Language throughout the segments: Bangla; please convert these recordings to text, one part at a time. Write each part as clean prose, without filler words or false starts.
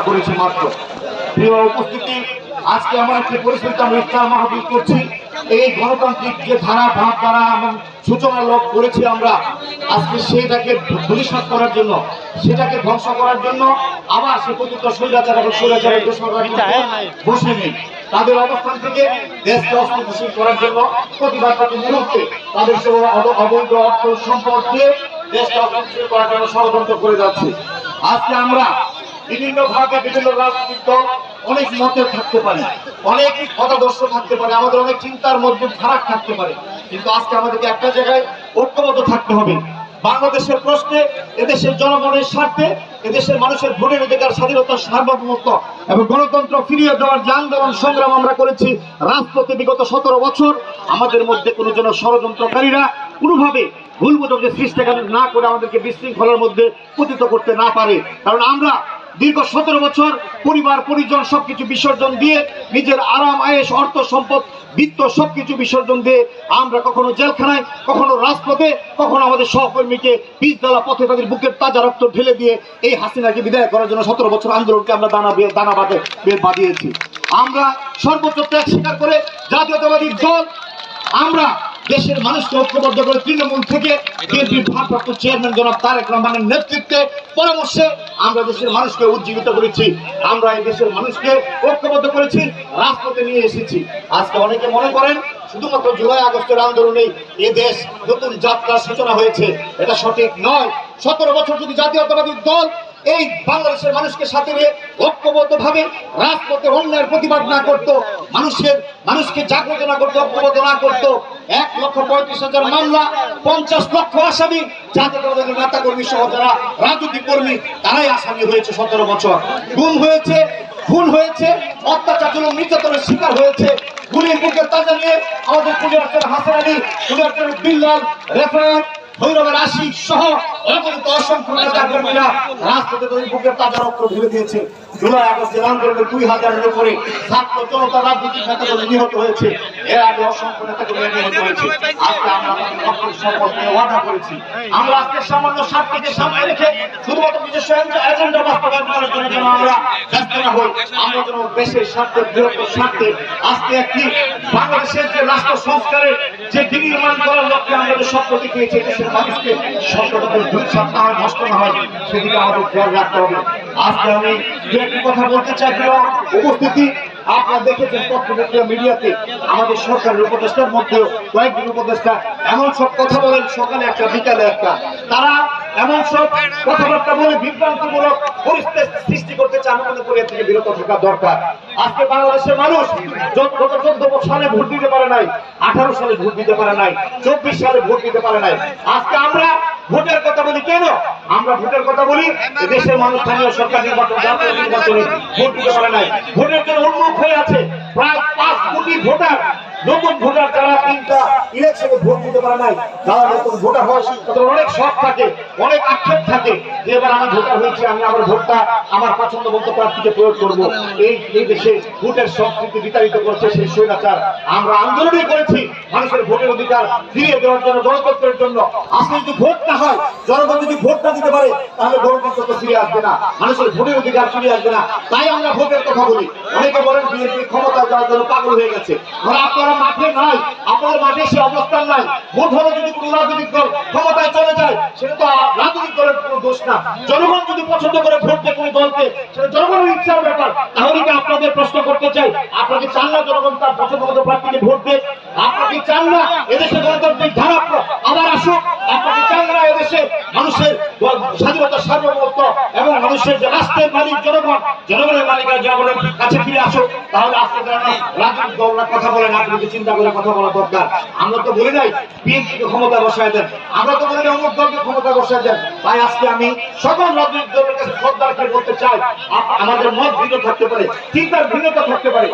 করেছে মাত্র। প্রিয় উপস্থিতি, আজকে আমরা একটি পরিস্থিতি আমরা ইফতার মাহফিল করছি। এই গণতান্ত্রিক যে ধারা ভাবধারা এবং সূচনা লাভ করেছি আমরা, আজকে সেটাকে ধূলিসাৎ করার জন্য, সেটাকে ধ্বংস করার জন্য আবার সে প্রযুক্ত স্বৈরাচার এবং স্বৈরাচারের বসে নেই। তাদের অবস্থান থেকে দেশকে অস্থিতিশীল করার জন্য প্রতিবাদ মুহূর্তে তাদের অবৈধ অর্থ সম্পদ দিয়ে দেশকে অস্থিতিশীল করার জন্য ষড়যন্ত্র করে যাচ্ছে। আজকে আমরা বিভিন্ন ভাবে বিভিন্ন রাজনৈতিক দল অনেক মতে থাকতে পারে, অনেক মতাদর্শ থাকতে পারে, আমাদের অনেক চিন্তার মধ্যে ফারাক থাকতে পারে, কিন্তু আজকে আমাদেরকে একটা জায়গায় ঐক্যবদ্ধ থাকতে হবে। বাংলাদেশের প্রশ্নে, এদেশের জনগণের স্বার্থে, এদেশের মানুষের ভোটের অধিকার, স্বাধীনতার সার্বভৌমত্ব এবং গণতন্ত্র ফিরিয়ে দেওয়ার যে আন্দোলন সংগ্রাম আমরা করেছি রাজপথে বিগত 17 বছর, আমাদের মধ্যে কোনো যেন ষড়যন্ত্রকারীরা কোনোভাবে ভুল বোঝাবুঝির সৃষ্টি না করে আমাদেরকে বিশৃঙ্খলার মধ্যে পতিত করতে না পারে। কারণ আমরা দীর্ঘ 17 বছর পরিবার পরিজন সবকিছু বিসর্জন দিয়ে, নিজের আরাম আয়েশ অর্থ সম্পদ বিত্ত সবকিছু বিসর্জন দিয়ে আমরা কখনো জেলখানায়, কখনো রাজপথে, কখনো আমাদের সহকর্মীকে পিচদালা পথে তাদের বুকের তাজা রক্ত ঢেলে দিয়ে এই হাসিনাকে বিদায় করার জন্য 17 বছর আন্দোলনকে আমরা দানা বাঁধিয়েছি। আমরা সর্বোচ্চ ত্যাগ স্বীকার করে জাতীয়তাবাদী দল আমরা দেশের মানুষকে ঐক্যবদ্ধ করে তৃণমূল থেকে বিএনপির ভারপ্রাপ্ত চেয়ারম্যান জনাব তারেক রহমানের নেতৃত্বে পরামর্শে আমরা দেশের মানুষকে উজ্জীবিত করেছি, আমরা এই দেশের মানুষকে ঐক্যবদ্ধ করেছি, রাজপথে নিয়ে এসেছি। আজকে অনেকে মনে করেন শুধুমাত্র জুলাই আগস্টের আন্দোলনে এ দেশ নতুন যাত্রার সূচনা হয়েছে, এটা সঠিক নয়। 17 বছর যদি জাতীয়তাবাদী দল এই বাংলাদেশের মানুষকে সাথে নিয়ে ঐক্যবদ্ধভাবে রাজপথে অন্যায়ের প্রতিবাদ না করতো, মানুষকে জাগ্রত না করতো, ঐক্যবদ্ধ না করতো, 1,35,000 মামলা, 50 লক্ষ আসামি, জাতীয়তাবাদী নেতা কর্মী সহ যারা রাজনৈতিক কর্মী তারাই আসামি হয়েছে 17 বছর। গুম হয়েছে, খুন হয়েছে, অত্যাচার জুলুম নির্যাতনের শিকার হয়েছে। গুলির বুকের তাজা নিয়ে আমাদের কুলিয়ারচর হাসান আলী, কুলিয়ারচর বিল্লাল, রেফায়েত, ভৈরবের আশিক সহ অগণিত অসংখ্য নেতা কর্মীরা রাজপথে তাদের বুকের তাজা রক্ত ঢেলে দিয়েছে। জুলাই আগস্টের আন্দোলনে 2000-এর উপরে ছাত্র জনতা রাজনৈতিক নেতাকর্মী নিহত হয়েছে, এর আগে অসংখ্য নেতাকর্মী নিহত হয়েছে। আজকে আমরা তাদের রক্তের শপথ নিয়ে ওয়াদা করেছি, আমরা আজকে সামান্য স্বার্থকে সামনে রেখে শুধুমাত্র নিজস্ব এজেন্ডা বাস্তবায়ন করার জন্য যেন আমরা ব্যস্ত না হই, আমরা যেন দেশের স্বার্থে, বৃহত্তর স্বার্থে আজকে একটি বাংলাদেশের যে রাষ্ট্র সংস্কারের যে বিনির্মাণ করার লক্ষ্যে আমরা যে স্বপ্ন দেখিয়েছি, দেশের মানুষকে স্বপ্নটাকে ধূলিসাৎ না হয়, নষ্ট না হয়, সেদিকে আমাদের খেয়াল রাখতে হবে। আজকে আমি দু একটি কথা বলতে চাই। প্রিয় উপস্থিতি, আপনারা দেখেছেন পত্রপত্রিকা মিডিয়াতে আমাদের সরকারের উপদেষ্টার মধ্যেও কয়েকজন উপদেষ্টা এমন সব কথা বলেন, সকালে একটা বিকালে একটা, তারা এমন সব কথাবার্তা বলে বিভ্রান্তিমূলক পরিস্থিতি সৃষ্টি করতে চায়। আমি মনে করি এর থেকে বিরত থাকা দরকার। আজকে বাংলাদেশের মানুষ গত 14 সালে ভোট দিতে পারে নাই, 18 সালে ভোট দিতে পারে নাই, 24 সালে ভোট দিতে পারে নাই। আজকে আমরা ভোটের কথা বলি কেন? আমরা ভোটের কথা বলি দেশের মানুষ স্থানীয় সরকার নির্বাচন, জাতীয় নির্বাচনে ভোট দিতে পারে নাই, ভোটের জন্য উন্মুখ হয়ে আছে। প্রায় 5 কোটি ভোটার, নতুন ভোটার যারা 3টা ইলেকশনে ভোট দিতে পারে নাই, যারা নতুন ভোটার হয় তাদের অনেক শখ থাকে, অনেক আক্ষেপ থাকে যে এবার আমি ভোটার হয়েছি, আমি আমার ভোটটা আমার পছন্দ মতো প্রার্থীকে প্রয়োগ করবো। এই দেশে ভোটের সংস্কৃতি বিতাড়িত করছে সেই স্বৈরাচার। আমরা আন্দোলনই করেছি মানুষের ভোটের অধিকার ফিরিয়ে দেওয়ার জন্য, গণতন্ত্রের জন্য। আজকে যদি ভোট না হয়, জনগণ যদি ভোট না দিতে পারে, তাহলে গণতন্ত্র তো ফিরে আসবে না, মানুষের ভোটের অধিকার ফিরে আসবে না। তাই আমরা ভোটের কথা বলি। অনেকে বলেন বিএনপি ক্ষমতা যাওয়ার জন্য পাগল হয়ে গেছে। আপনারা মাঠে নাই, আপনার মাঠে সে অবস্থান নাই। ভোট হলে যদি কোনো রাজনৈতিক দল ক্ষমতায় চলে যায়, সেটা তো রাজনৈতিক দলের কোনো দোষ না। জনগণ যদি পছন্দ করে ভোট দেয় কোনো দলকে, সেটা জনগণের ইচ্ছার ব্যাপার। তাহলে কি আপনাদের প্রশ্ন করতে চাই, আপনাকে চান না জনগণ তার পছন্দ মতো প্রার্থীকে ভোট দেয়? আপনাকে চান না এদেশে গণতান্ত্রিক ধারা আবার আসুক? আপনাকে চান না এদেশে মানুষের স্বাধীনতার সার্বভৌমত্ব এবং মানুষের যে রাষ্ট্রের মালিক জনগণ, জনগণের মালিকানা জনগণের কাছে ফিরে আসুক? তাহলে আজকে রাজনৈতিক দলরা কথা বলেন, আপনাকে চিন্তা করে কথা বলা দরকার। আমরা তো বলি নাই বিএনপিকে ক্ষমতা বসায় দেন, আমরা তো বলি নাই অমুক দলকে ক্ষমতা বসায় দেন। তাই আজকে আমি সকল রাজনৈতিক দলের কাছে শ্রদ্ধার করে বলতে চাই, আমাদের মত ভিন্ন থাকতে পারে, চিন্তার ভিন্নতা থাকতে পারে,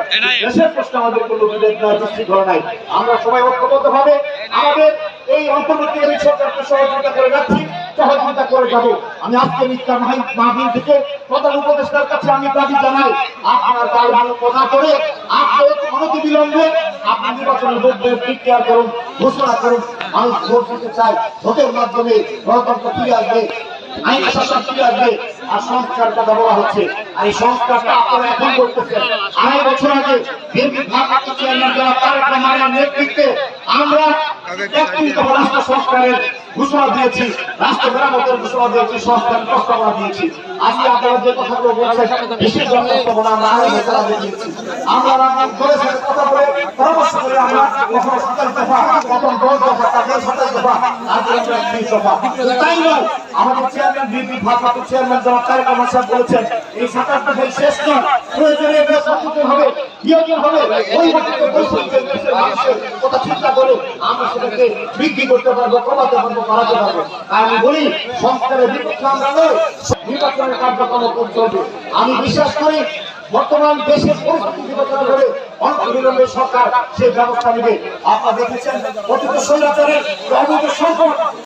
দেশের প্রশ্ন আমাদের কোনো বিভেদ নাই, বিশৃঙ্খলা নাই। আমরা সবাই ঐক্যবদ্ধভাবে আমাদের এই অন্তর্বর্তীকালীন সরকারকে সহযোগিতা করে যাচ্ছি, সহযোগিতা করে যাব। আমি আজকে ইফতার মাহফিল থেকে প্রধান উপদেষ্টার কাছে আমি দাবি জানাই, আপনার কাল মানবতা করে আপনি অনতি বিলম্বে আপনি নির্বাচনের মধ্যে ডিক্লেয়ার করুন, ঘোষণা করুন। মানুষ ভোট দিতে চায়, ভোটের মাধ্যমে গণতন্ত্র ফিরে আসবে, আইন শাসন ফিরে আসবে, আর সংস্কার কথা বলা হচ্ছে। আর এই সংস্কারটা আপনারা এখন করতেছেন। 2.5 বছর আগে বিএনপি ভারপ্রাপ্ত চেয়ারম্যান জনাব তারেক রহমানের নেতৃত্বে আমরা 31 দফা রাষ্ট্র সংস্কারের ঘোষণা দিয়েছি, রাষ্ট্র মেরামতের ঘোষণা দিয়েছি, সংস্কার প্রস্তাবনা দিয়েছি। আজকে আপনারা যে কথাগুলো বলছেন বিশেষ প্রস্তাবনা আমরা 2.5 বছর আগে দিয়েছি। আমরা রাজনীতি করেছি কথা বলে পরামর্শ করে আমরা কখনো 27 দফা, কখনো 10 দফা, তারপরে 27 দফা, তারপরে 31 দফা। তাই নয়, আমাদের চেয়ারম্যান বিএনপি ভারপ্রাপ্ত চেয়ারম্যান জনাব তারেক রহমান সাহেব বলেছেন এই 27 দফাই শেষ নয়, প্রয়োজনে এটা সংশোধন হবে, বিয়োজন হবে, ওই মধ্যে বৈষম্যের দেশের মানুষের কথা চিন্তা করে আমরা সেটাকে বৃদ্ধি করতে পারবো, কমাতে পারবো, বাড়াতে পারবো। তাই আমি বলি সংস্কারের বিপক্ষে আমরা নয়, নির্বাচনের কার্যক্রম করতে হবে। আমি বিশ্বাস করি বর্তমান দেশের পরিস্থিতি বিবেচনা করে অনতিবিলম্বে সরকার সেই ব্যবস্থা নেবে। আপনারা দেখেছেন অতীত স্বৈরাচারের অবৈধ সম্পদ